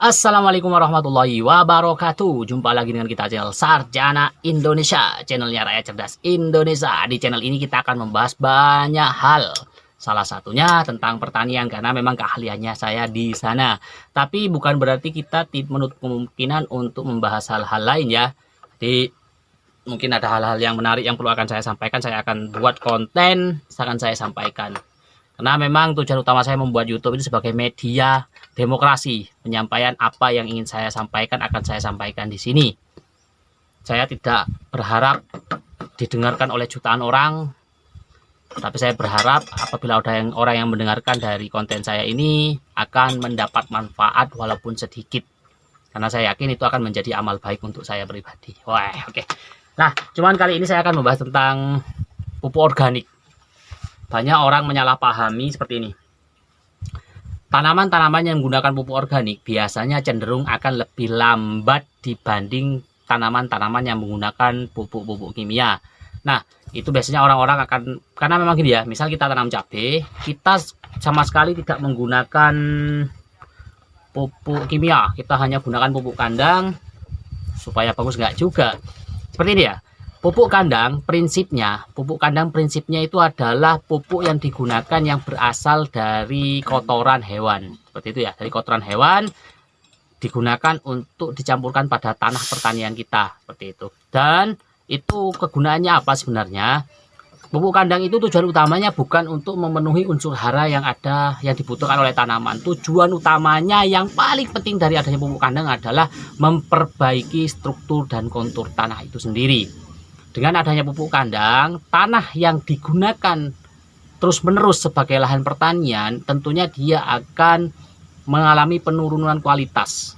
Assalamualaikum warahmatullahi wabarakatuh. Jumpa lagi dengan kita channel Sarjana Indonesia, channelnya Rakyat Cerdas Indonesia. Di channel ini kita akan membahas banyak hal. Salah satunya tentang pertanian karena memang keahliannya saya di sana. Tapi bukan berarti kita menutup kemungkinan untuk membahas hal-hal lain ya. Jadi mungkin ada hal-hal yang menarik yang perlu akan saya sampaikan. Saya akan buat konten, akan saya sampaikan. Karena memang tujuan utama saya membuat YouTube itu sebagai media demokrasi. Penyampaian apa yang ingin saya sampaikan akan saya sampaikan di sini. Saya tidak berharap didengarkan oleh jutaan orang, tapi saya berharap apabila ada orang yang mendengarkan dari konten saya ini akan mendapat manfaat walaupun sedikit. Karena saya yakin itu akan menjadi amal baik untuk saya pribadi. Wah, oke. Nah, cuman kali ini saya akan membahas tentang pupuk organik. Banyak orang menyalahpahami seperti ini. Tanaman-tanaman yang menggunakan pupuk organik biasanya cenderung akan lebih lambat dibanding tanaman-tanaman yang menggunakan pupuk-pupuk kimia. Nah, itu biasanya orang-orang akan, karena memang gini ya, misal kita tanam cabai, kita sama sekali tidak menggunakan pupuk kimia, kita hanya gunakan pupuk kandang supaya bagus enggak juga. Seperti ini ya. Pupuk kandang prinsipnya itu adalah pupuk yang digunakan yang berasal dari kotoran hewan. Seperti itu ya, dari kotoran hewan digunakan untuk dicampurkan pada tanah pertanian kita. Seperti itu. Dan itu kegunaannya apa sebenarnya? Pupuk kandang itu tujuan utamanya bukan untuk memenuhi unsur hara yang ada yang dibutuhkan oleh tanaman. Tujuan utamanya yang paling penting dari adanya pupuk kandang adalah memperbaiki struktur dan kontur tanah itu sendiri. Dengan adanya pupuk kandang, tanah yang digunakan terus-menerus sebagai lahan pertanian, tentunya dia akan mengalami penurunan kualitas.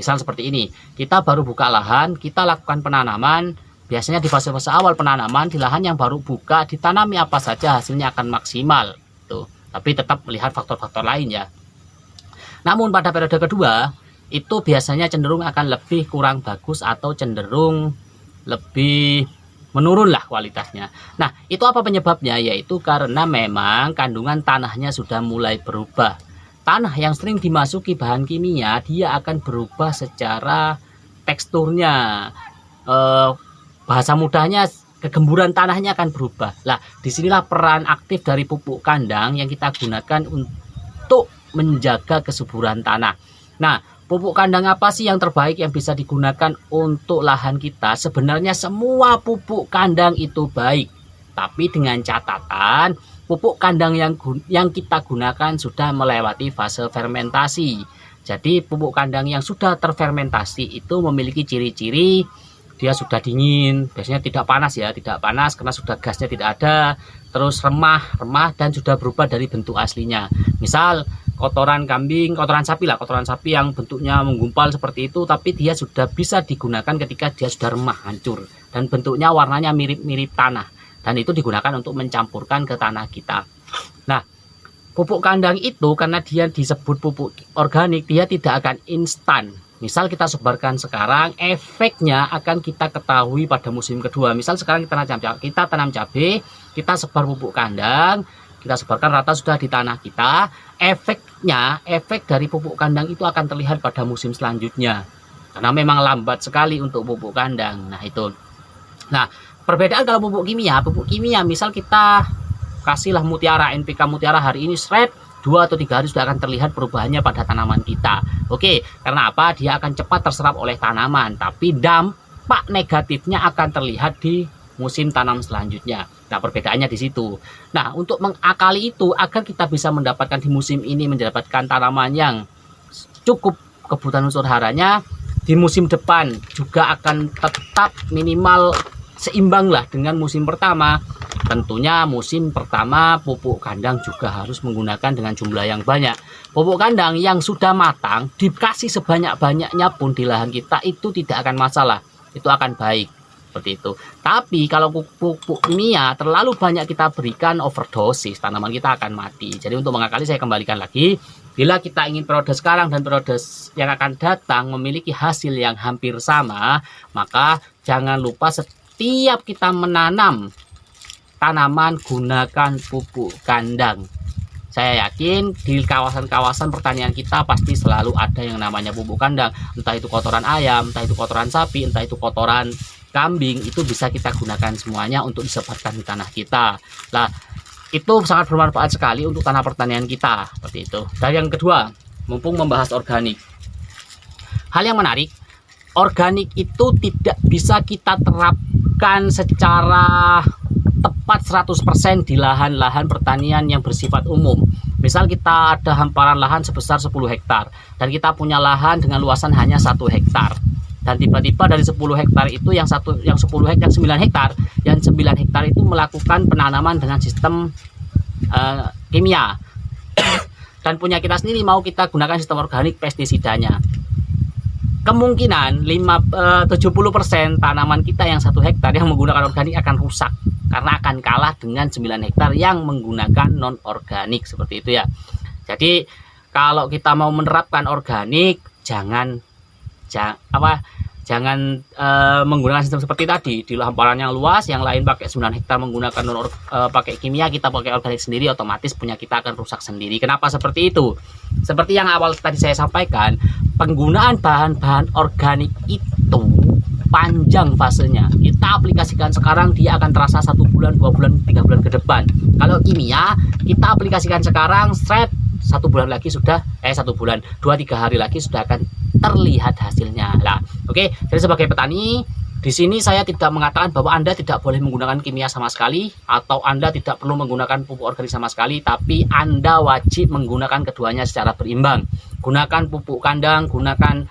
Misal seperti ini, kita baru buka lahan, kita lakukan penanaman, biasanya di fase-fase awal penanaman, di lahan yang baru buka, ditanami apa saja hasilnya akan maksimal. Tuh. Tapi tetap melihat faktor-faktor lain ya. Namun pada periode kedua, itu biasanya cenderung akan lebih kurang bagus atau cenderung lebih menurunlah kualitasnya. Nah, itu apa penyebabnya? Yaitu karena memang kandungan tanahnya sudah mulai berubah. Tanah yang sering dimasuki bahan kimia, dia akan berubah secara teksturnya. Bahasa mudahnya, kegemburan tanahnya akan berubah. Lah, disinilah peran aktif dari pupuk kandang yang kita gunakan untuk menjaga kesuburan tanah. Nah, pupuk kandang apa sih yang terbaik yang bisa digunakan untuk lahan kita? Sebenarnya semua pupuk kandang itu baik. Tapi dengan catatan, pupuk kandang yang kita gunakan sudah melewati fase fermentasi. Jadi pupuk kandang yang sudah terfermentasi itu memiliki ciri-ciri dia sudah dingin, biasanya tidak panas ya, tidak panas karena sudah gasnya tidak ada, terus remah dan sudah berubah dari bentuk aslinya. Misal kotoran kambing, kotoran sapi yang bentuknya menggumpal seperti itu, tapi dia sudah bisa digunakan ketika dia sudah remah, hancur, dan bentuknya warnanya mirip-mirip tanah, dan itu digunakan untuk mencampurkan ke tanah kita. Nah, pupuk kandang itu karena dia disebut pupuk organik, dia tidak akan instan. Misal kita sebarkan sekarang, efeknya akan kita ketahui pada musim kedua. Misal sekarang kita tanam cabai, kita sebar pupuk kandang, kita sebarkan rata sudah di tanah kita, efek dari pupuk kandang itu akan terlihat pada musim selanjutnya. Karena memang lambat sekali untuk pupuk kandang. Nah, itu. Nah, perbedaan kalau pupuk kimia misal kita kasihlah mutiara, NPK mutiara hari ini seret, 2 atau 3 hari sudah akan terlihat perubahannya pada tanaman kita. Oke, karena apa? Dia akan cepat terserap oleh tanaman, tapi dampak negatifnya akan terlihat di musim tanam selanjutnya. Nah, perbedaannya di situ. Nah, untuk mengakali itu agar kita bisa mendapatkan di musim ini mendapatkan tanaman yang cukup kebutuhan unsur haranya, di musim depan juga akan tetap minimal seimbang lah dengan musim pertama. Tentunya musim pertama pupuk kandang juga harus menggunakan dengan jumlah yang banyak. Pupuk kandang yang sudah matang dikasih sebanyak-banyaknya pun di lahan kita itu tidak akan masalah. Itu akan baik. Seperti itu. Tapi kalau pupuk kimia terlalu banyak kita berikan, overdosis, tanaman kita akan mati. Jadi untuk mengakali saya kembalikan lagi, bila kita ingin periode sekarang dan periode yang akan datang memiliki hasil yang hampir sama, maka jangan lupa setiap kita menanam tanaman gunakan pupuk kandang. Saya yakin di kawasan-kawasan pertanian kita pasti selalu ada yang namanya pupuk kandang, entah itu kotoran ayam, entah itu kotoran sapi, entah itu kotoran kambing, itu bisa kita gunakan semuanya untuk disebarkan di tanah kita. Nah, itu sangat bermanfaat sekali untuk tanah pertanian kita, seperti itu. Dan yang kedua, mumpung membahas organik, hal yang menarik, organik itu tidak bisa kita terapkan secara tepat 100% di lahan-lahan pertanian yang bersifat umum. Misal kita ada hamparan lahan sebesar 10 hektar dan kita punya lahan dengan luasan hanya 1 hektar. Dan tiba-tiba dari 10 hektar itu yang 9 hektar itu melakukan penanaman dengan sistem kimia. Dan punya kita sendiri mau kita gunakan sistem organik pestisidanya. Kemungkinan 70% tanaman kita yang 1 hektar yang menggunakan organik akan rusak karena akan kalah dengan 9 hektar yang menggunakan non organik, seperti itu ya. Jadi kalau kita mau menerapkan organik jangan menggunakan sistem seperti tadi di hamparan yang luas, yang lain pakai 9 hektar menggunakan pakai kimia, kita pakai organik sendiri, otomatis punya kita akan rusak sendiri. Kenapa seperti itu? Seperti yang awal tadi saya sampaikan, penggunaan bahan-bahan organik itu panjang fasenya. Kita aplikasikan sekarang, dia akan terasa 1 bulan, 2 bulan, 3 bulan ke depan. Kalau kimia kita aplikasikan sekarang, 1 bulan lagi sudah 1 bulan 2-3 hari lagi sudah akan terlihat hasilnya. Lah, oke. Jadi sebagai petani di sini saya tidak mengatakan bahwa Anda tidak boleh menggunakan kimia sama sekali atau Anda tidak perlu menggunakan pupuk organik sama sekali, tapi Anda wajib menggunakan keduanya secara berimbang. Gunakan pupuk kandang, gunakan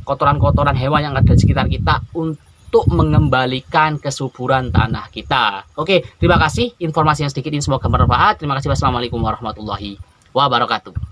kotoran-kotoran hewan yang ada di sekitar kita untuk mengembalikan kesuburan tanah kita. Oke, terima kasih informasi yang sedikit ini semoga bermanfaat. Terima kasih. Wassalamualaikum warahmatullahi wabarakatuh.